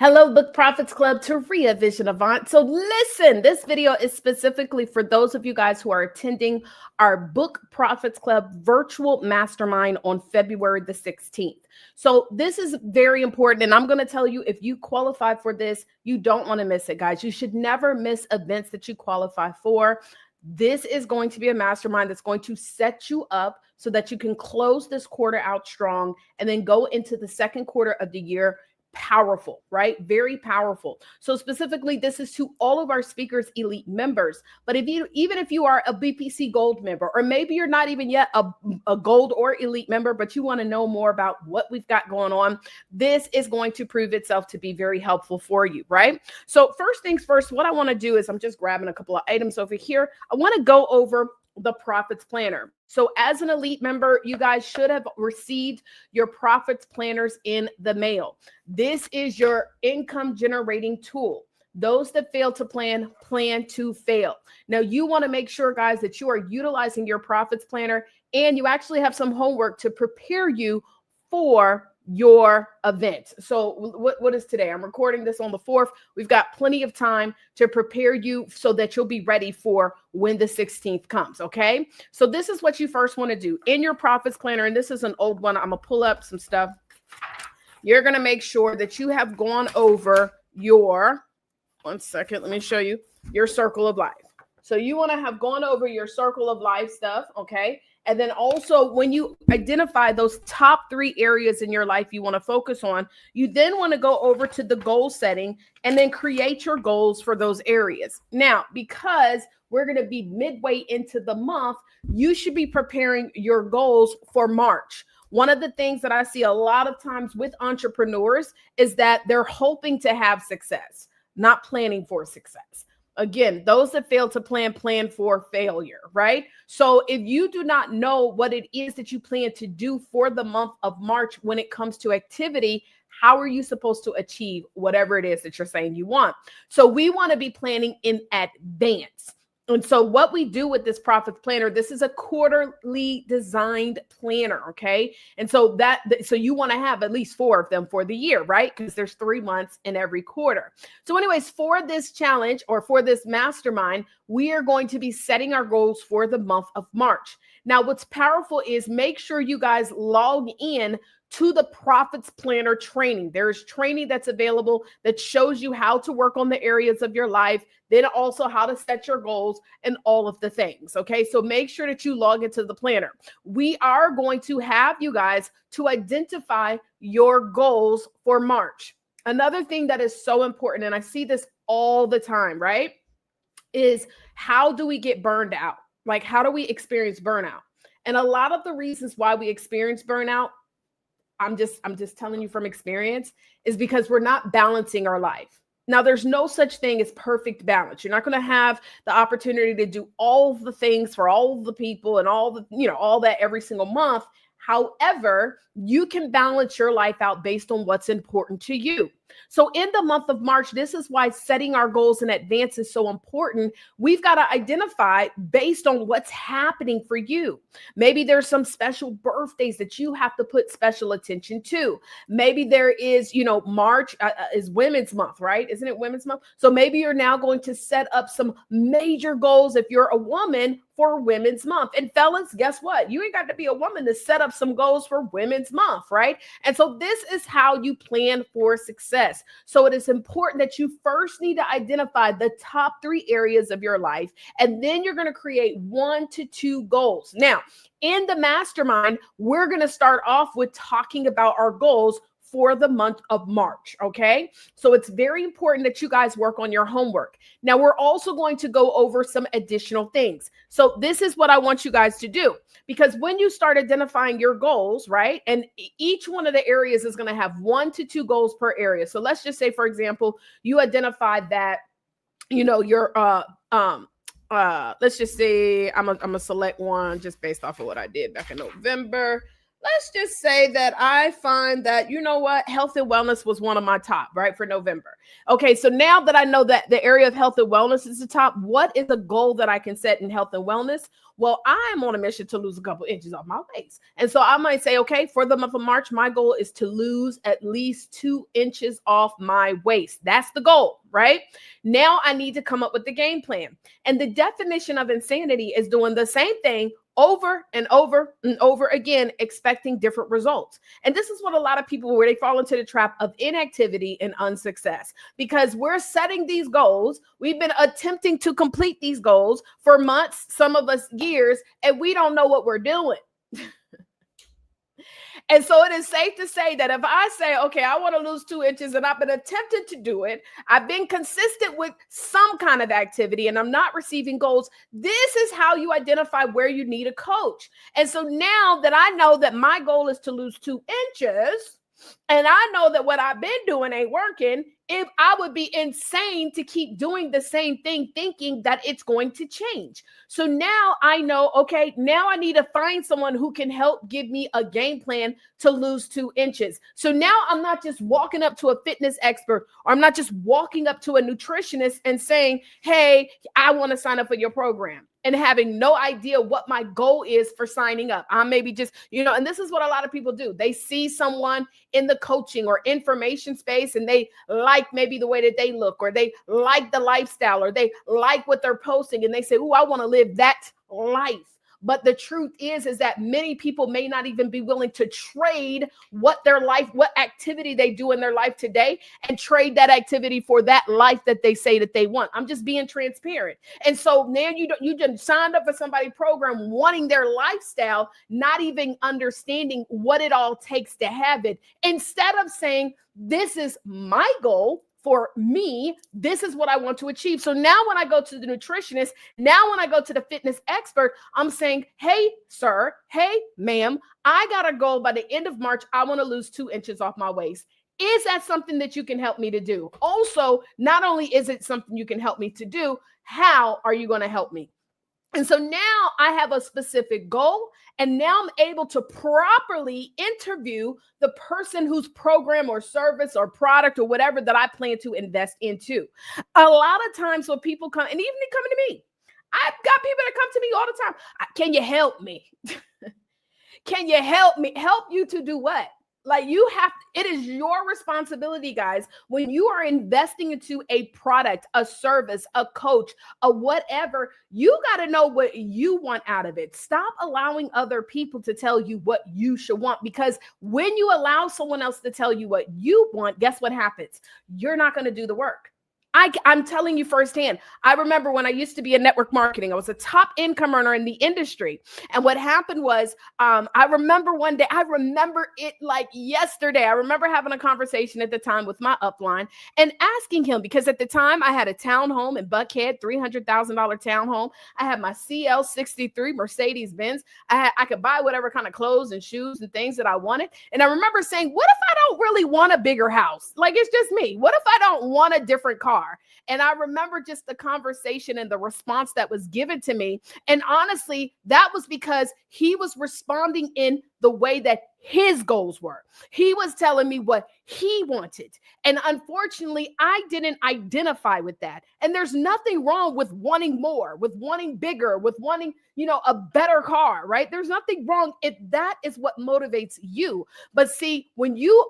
Hello, Book Profits Club, Taria Vision Avant. So listen, this video is specifically for those of you guys who are attending our Book Profits Club Virtual Mastermind on February the 16th. So this is very important, and I'm going to tell you, if you qualify for this, you don't want to miss it, guys. You should never miss events that you qualify for. This is going to be a mastermind that's going to set you up so that you can close this quarter out strong and then go into the second quarter of the year powerful, right? Very powerful. So specifically, this is to all of our speakers, elite members. But even if you are a BPC gold member, or maybe you're not even yet a gold or elite member, but you want to know more about what we've got going on, this is going to prove itself to be very helpful for you, right? So first things first, what I want to do is I'm just grabbing a couple of items over here. I want to go over the Profits Planner. So as an elite member, you guys should have received your Profits Planners in the mail. This is your income generating tool. Those that fail to plan to fail. Now you want to make sure, guys, that you are utilizing your Profits Planner and you actually have some homework to prepare you for your event. So what is today? I'm recording this on the 4th. We've got plenty of time to prepare you so that you'll be ready for when the 16th comes. Okay. So this is what you first want to do in your Profits Planner. And this is an old one. I'm going to pull up some stuff. You're going to make sure that you have gone over your, one second, let me show you your circle of life. So you want to have gone over your circle of life stuff. Okay. And then also when you identify those top 3 areas in your life you want to focus on, you then want to go over to the goal setting and then create your goals for those areas. Now, because we're going to be midway into the month, you should be preparing your goals for March. One of the things that I see a lot of times with entrepreneurs is that they're hoping to have success, not planning for success. Again, those that fail to plan for failure, right? So if you do not know what it is that you plan to do for the month of March when it comes to activity, how are you supposed to achieve whatever it is that you're saying you want? So we want to be planning in advance. And so what we do with this Profits Planner, this is a quarterly designed planner, okay? And so so you want to have at least 4 of them for the year, right? Because there's 3 months in every quarter. So anyways, for this challenge or for this mastermind, we are going to be setting our goals for the month of March. Now, what's powerful is make sure you guys log in to the Profits Planner training. There's training that's available that shows you how to work on the areas of your life, then also how to set your goals and all of the things. Okay, so make sure that you log into the planner. We are going to have you guys to identify your goals for March. Another thing that is so important, and I see this all the time, right, is how do we get burned out? Like, how do we experience burnout? And a lot of the reasons why we experience burnout, I'm just telling you from experience, is because we're not balancing our life. Now, there's no such thing as perfect balance. You're not going to have the opportunity to do all the things for all the people and all that every single month. However, you can balance your life out based on what's important to you. So in the month of March, this is why setting our goals in advance is so important. We've got to identify based on what's happening for you. Maybe there's some special birthdays that you have to put special attention to. Maybe there is, March is Women's Month, right? Isn't it Women's Month? So maybe you're now going to set up some major goals if you're a woman for Women's Month. And fellas, guess what? You ain't got to be a woman to set up some goals for Women's Month, right? And so this is how you plan for success. So it is important that you first need to identify the top 3 areas of your life, and then you're going to create 1 to 2 goals. Now, in the mastermind, we're going to start off with talking about our goals for the month of March. Okay. So it's very important that you guys work on your homework. Now, we're also going to go over some additional things. So this is what I want you guys to do, because when you start identifying your goals, right, and each one of the areas is going to have 1 to 2 goals per area. So let's just say, for example, you identified that, your, let's just say I'm gonna select one just based off of what I did back in November. let's just say that I find that, you know what, health and wellness was one of my top, right, for November. Okay, so now that I know that the area of health and wellness is the top, what is a goal that I can set in health and wellness? Well, I am on a mission to lose a couple inches off my waist. And so I might say, okay, for the month of March, my goal is to lose at least 2 inches off my waist. That's the goal, right? Now I need to come up with the game plan. And the definition of insanity is doing the same thing over and over and over again, expecting different results. And this is what a lot of people, where they fall into the trap of inactivity and unsuccess, because we're setting these goals. We've been attempting to complete these goals for months, some of us years, and we don't know what we're doing. And so it is safe to say that if I say, okay, I want to lose 2 inches and I've been attempting to do it, I've been consistent with some kind of activity and I'm not receiving goals, this is how you identify where you need a coach. And so now that I know that my goal is to lose 2 inches, and I know that what I've been doing ain't working, if I would be insane to keep doing the same thing, thinking that it's going to change. So now I know, okay, now I need to find someone who can help give me a game plan to lose 2 inches. So now I'm not just walking up to a fitness expert, or I'm not just walking up to a nutritionist and saying, hey, I want to sign up for your program, and having no idea what my goal is for signing up. I'm maybe just, and this is what a lot of people do. They see someone in the coaching or information space and they like maybe the way that they look, or they like the lifestyle, or they like what they're posting, and they say, oh, I want to live that life. But the truth is that many people may not even be willing to trade what activity they do in their life today, and trade that activity for that life that they say that they want. I'm just being transparent. And so now you just signed up for somebody's program wanting their lifestyle, not even understanding what it all takes to have it. Instead of saying, this is my goal for me, this is what I want to achieve. So now when I go to the nutritionist, now when I go to the fitness expert, I'm saying, hey, sir, hey, ma'am, I got a goal by the end of March. I want to lose 2 inches off my waist. Is that something that you can help me to do? Also, not only is it something you can help me to do, how are you going to help me? And so now I have a specific goal, and now I'm able to properly interview the person whose program or service or product or whatever that I plan to invest into. A lot of times when people come, and even they coming to me, I've got people that come to me all the time. Can you help me? Can you help me? Help you to do what? Like, it is your responsibility, guys, when you are investing into a product, a service, a coach, a whatever, you got to know what you want out of it. Stop allowing other people to tell you what you should want, because when you allow someone else to tell you what you want, guess what happens? You're not going to do the work. I'm telling you firsthand. I remember when I used to be in network marketing, I was a top income earner in the industry. And what happened was, I remember one day, I remember it like yesterday. I remember having a conversation at the time with my upline and asking him, because at the time I had a townhome in Buckhead, $300,000 townhome. I had my CL63 Mercedes Benz. I could buy whatever kind of clothes and shoes and things that I wanted. And I remember saying, what if I don't really want a bigger house? Like, it's just me. What if I don't want a different car? And I remember just the conversation and the response that was given to me. And honestly, that was because he was responding in the way that his goals were. He was telling me what he wanted. And unfortunately, I didn't identify with that. And there's nothing wrong with wanting more, with wanting bigger, with wanting, a better car, right? There's nothing wrong if that is what motivates you. But see, when you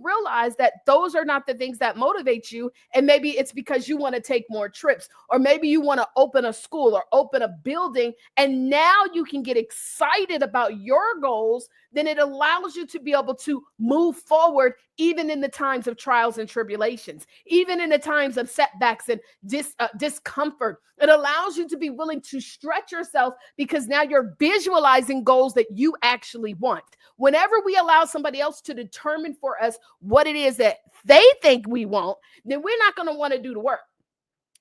realize that those are not the things that motivate you, and maybe it's because you want to take more trips, or maybe you want to open a school or open a building, and now you can get excited about your goals, then it allows you to be able to move forward even in the times of trials and tribulations, even in the times of setbacks and discomfort. It allows you to be willing to stretch yourself, because now you're visualizing goals that you actually want. Whenever we allow somebody else to determine for us what it is that they think we want, then we're not going to want to do the work.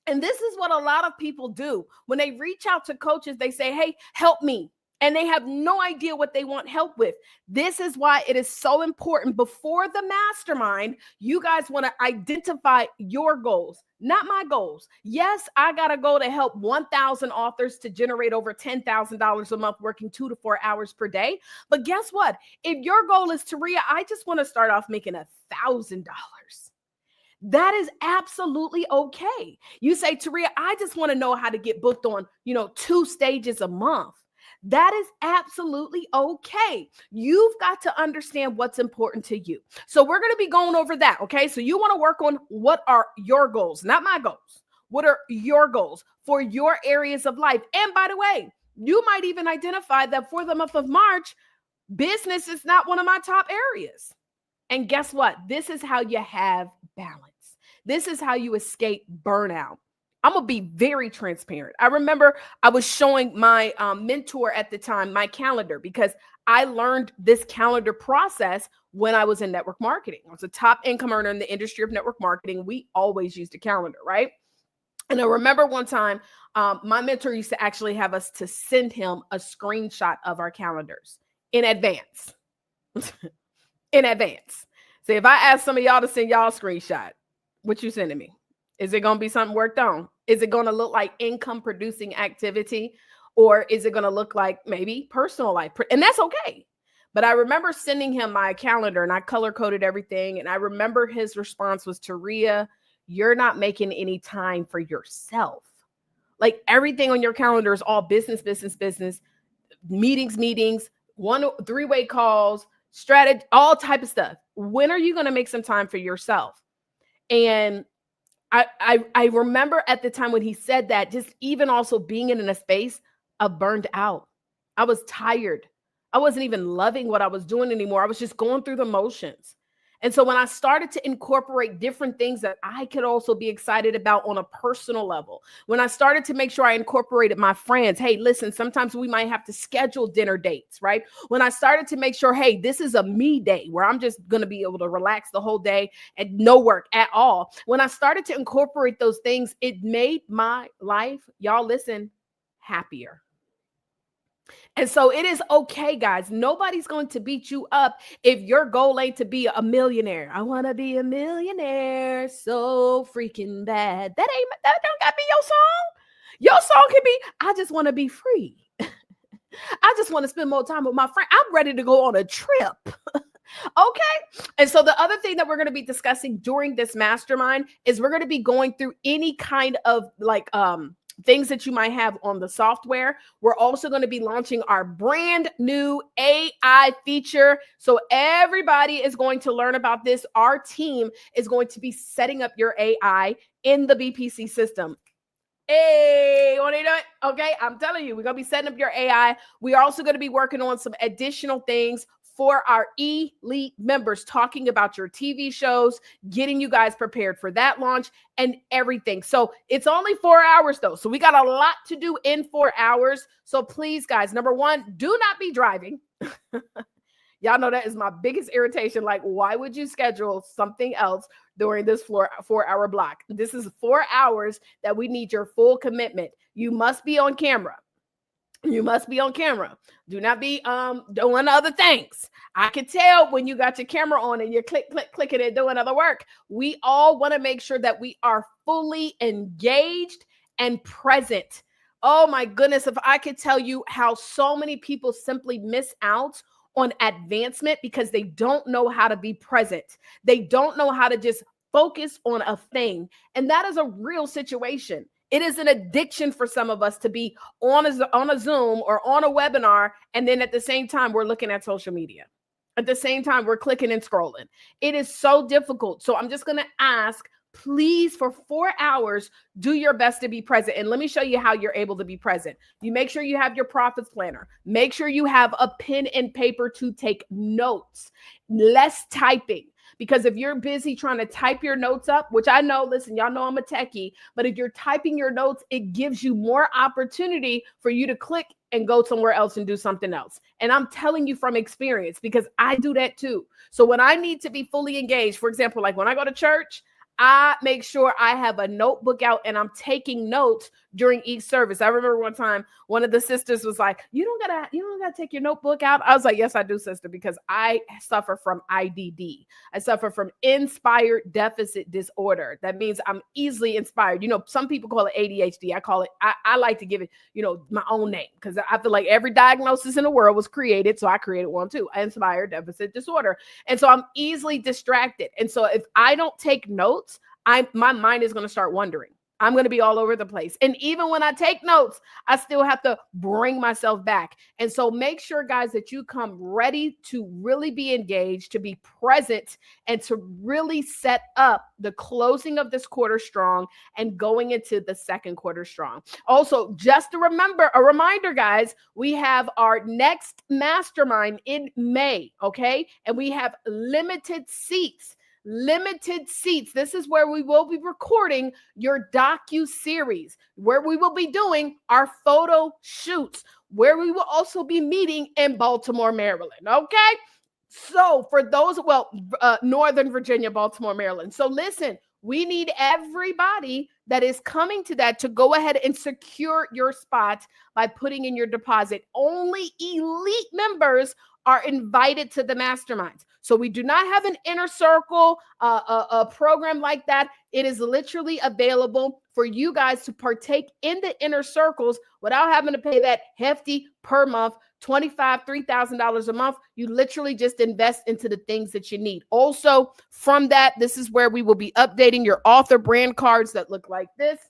And this is what a lot of people do. When they reach out to coaches, they say, hey, help me. and they have no idea what they want help with. This is why it is so important before the mastermind, you guys want to identify your goals, not my goals. Yes, I got a goal to help 1,000 authors to generate over $10,000 a month working 2 to 4 hours per day. But guess what? If your goal is, Taria, I just want to start off making $1,000. That is absolutely okay. You say, Taria, I just want to know how to get booked on, 2 stages a month. That is absolutely okay. You've got to understand what's important to you. So we're going to be going over that. Okay. So you want to work on what are your goals, not my goals. What are your goals for your areas of life? And by the way, you might even identify that for the month of March, business is not one of my top areas. And guess what? This is how you have balance. This is how you escape burnout. I'm going to be very transparent. I remember I was showing my mentor at the time my calendar, because I learned this calendar process when I was in network marketing. I was a top income earner in the industry of network marketing. We always used a calendar, right? And I remember one time my mentor used to actually have us to send him a screenshot of our calendars in advance. In advance. So if I ask some of y'all to send y'all a screenshot, what you sending me? Is it going to be something worked on? Is it going to look like income producing activity? Or is it going to look like maybe personal life? And that's okay. But I remember sending him my calendar and I color coded everything. And I remember his response was, Taria, you're not making any time for yourself. Like everything on your calendar is all business, meetings, 3-way calls, strategy, all type of stuff. When are you going to make some time for yourself? And I remember at the time when he said that, just even also being in a space of burned out. I was tired. I wasn't even loving what I was doing anymore. I was just going through the motions. And so when I started to incorporate different things that I could also be excited about on a personal level, when I started to make sure I incorporated my friends, hey, listen, sometimes we might have to schedule dinner dates, right? When I started to make sure, hey, this is a me day where I'm just going to be able to relax the whole day and no work at all. When I started to incorporate those things, it made my life, y'all listen, happier. And so it is okay, guys. Nobody's going to beat you up if your goal ain't to be a millionaire. I want to be a millionaire so freaking bad. That don't got to be your song. Your song can be, I just want to be free. I just want to spend more time with my friend. I'm ready to go on a trip. Okay. And so the other thing that we're going to be discussing during this mastermind is we're going to be going through any kind of things that you might have on the software. We're also going to be launching our brand new AI feature. So everybody is going to learn about this. Our team is going to be setting up your AI in the BPC system. Hey, want to do it? Okay, I'm telling you, we're going to be setting up your AI. We are also going to be working on some additional things for our elite members, talking about your TV shows, getting you guys prepared for that launch and everything. So it's only 4 hours though. So we got a lot to do in 4 hours. So please, guys, number one, do not be driving. Y'all know that is my biggest irritation. Like, why would you schedule something else during this 4 hour block? This is 4 hours that we need your full commitment. You must be on camera. You must be on camera. Do not be doing other things. I can tell when you got your camera on and you're clicking and doing other work. We all want to make sure that we are fully engaged and present. Oh my goodness, if I could tell you how so many people simply miss out on advancement because they don't know how to be present. They don't know how to just focus on a thing. And that is a real situation. It is an addiction for some of us to be on a Zoom or on a webinar, and then at the same time, we're looking at social media. At the same time, we're clicking and scrolling. It is so difficult. So I'm just going to ask, please, for 4 hours, do your best to be present. And let me show you how you're able to be present. You make sure you have your profits planner. Make sure you have a pen and paper to take notes. Less typing. Because if you're busy trying to type your notes up, which I know, listen, y'all know I'm a techie, but if you're typing your notes, it gives you more opportunity for you to click and go somewhere else and do something else. And I'm telling you from experience, because I do that too. So when I need to be fully engaged, for example, like when I go to church, I make sure I have a notebook out and I'm taking notes during each service. I remember one time one of the sisters was like, you don't gotta take your notebook out. I was like, yes, I do, sister, because I suffer from IDD. I suffer from inspired deficit disorder. That means I'm easily inspired. You know, some people call it ADHD. I call it, I like to give it, you know, my own name, because I feel like every diagnosis in the world was created. So I created one too, inspired deficit disorder. And so I'm easily distracted. And so if I don't take notes, my mind is going to start wandering. I'm going to be all over the place. And even when I take notes, I still have to bring myself back. And so make sure, guys, that you come ready to really be engaged, to be present, and to really set up the closing of this quarter strong and going into the second quarter strong. Also, just a reminder, guys, we have our next mastermind in May, okay? And we have limited seats. This is where we will be recording your docu-series, where we will be doing our photo shoots, where we will also be meeting in Baltimore, Maryland. Okay. So for those, Northern Virginia, Baltimore, Maryland. So listen, we need everybody that is coming to that to go ahead and secure your spot by putting in your deposit. Only elite members are invited to the masterminds. So we do not have an inner circle, a program like that. It is literally available for you guys to partake in the inner circles without having to pay that hefty per month, $2,500, $3,000 a month. You literally just invest into the things that you need. Also, from that, this is where we will be updating your author brand cards that look like this.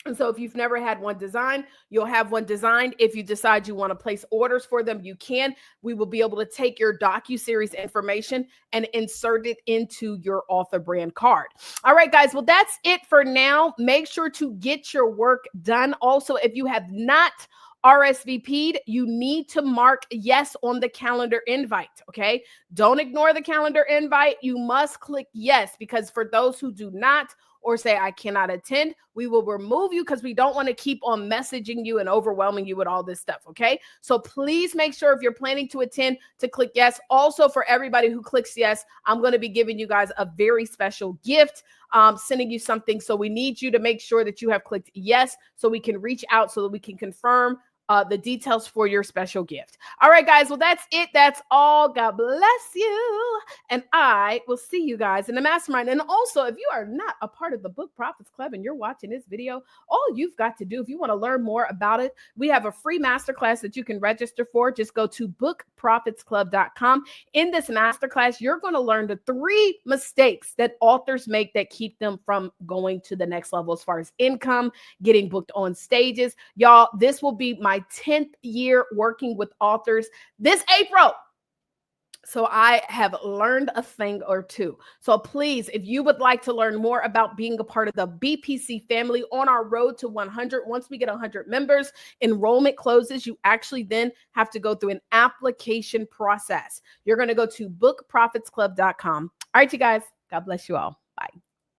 And so if you've never had one designed, you'll have one designed. If you decide you want to place orders for them, you can. We will be able to take your docu-series information and insert it into your author brand card. All right, guys. Well, that's it for now. Make sure to get your work done. Also, if you have not RSVP'd, you need to mark yes on the calendar invite, okay? Don't ignore the calendar invite. You must click yes, because for those who do not, or say I cannot attend, we will remove you because we don't want to keep on messaging you and overwhelming you with all this stuff, okay? So please make sure if you're planning to attend to click yes. Also, for everybody who clicks yes, I'm going to be giving you guys a very special gift, sending you something. So we need you to make sure that you have clicked yes so we can reach out so that we can confirm the details for your special gift. All right, guys. Well, that's it. That's all. God bless you. And I will see you guys in the mastermind. And also, if you are not a part of the Book Profits Club and you're watching this video, all you've got to do, if you want to learn more about it, we have a free masterclass that you can register for. Just go to bookprofitsclub.com. In this masterclass, you're going to learn the 3 mistakes that authors make that keep them from going to the next level as far as income, getting booked on stages. Y'all, this will be my 10th year working with authors this April. So I have learned a thing or two. So please, if you would like to learn more about being a part of the BPC family on our road to 100, once we get 100 members, enrollment closes. You actually then have to go through an application process. You're going to go to bookprofitsclub.com. All right, you guys, God bless you all.